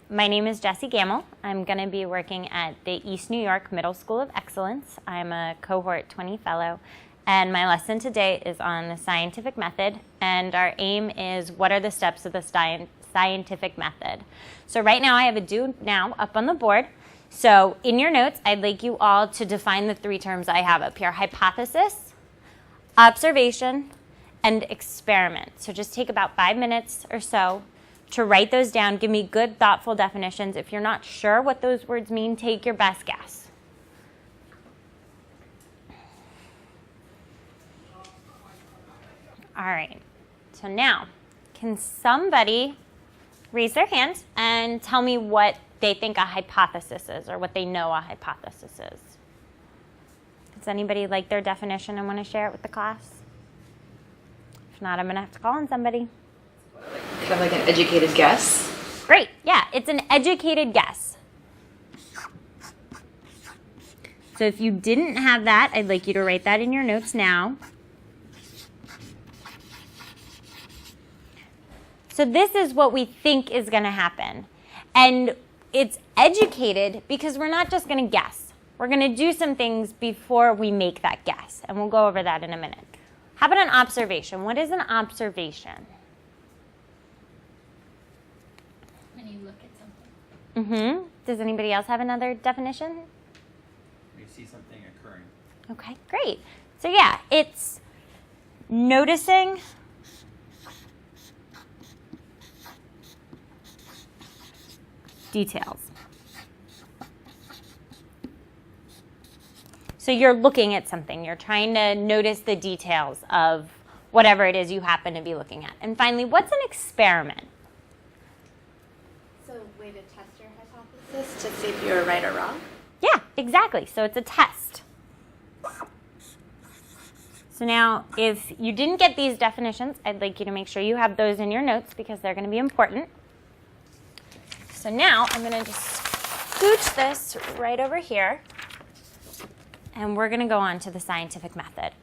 My name is Jessie Gamble. I'm going to be working at the East New York Middle School of Excellence. I'm a Cohort 20 Fellow, and my lesson today is on the scientific method, and our aim is what are the steps of the scientific method. So right now I have a do now up on the board. So in your notes, I'd like you all to define the three terms I have up here: hypothesis, observation, and experiment. So just take about 5 minutes or so to write those down. Give me good, thoughtful definitions. If you're not sure what those words mean, take your best guess. All right, so now, can somebody raise their hand and tell me what they think a hypothesis is, or what they know a hypothesis is? Does anybody like their definition and want to share it with the class? If not, I'm going to have to call on somebody. Kind of like an educated guess? Great, yeah, it's an educated guess. So if you didn't have that, I'd like you to write that in your notes now. So this is what we think is going to happen. And it's educated because we're not just going to guess. We're going to do some things before we make that guess. And we'll go over that in a minute. How about an observation? What is an observation? When you look at something. Does anybody else have another definition? You see something occurring. Okay, great. So yeah, it's noticing details. So you're looking at something. You're trying to notice the details of whatever it is you happen to be looking at. And finally, what's an experiment? So a way to test your hypothesis to see if you're right or wrong? Yeah, exactly. So it's a test. So now, if you didn't get these definitions, I'd like you to make sure you have those in your notes because they're going to be important. So now I'm going to just scooch this right over here, and we're going to go on to the scientific method.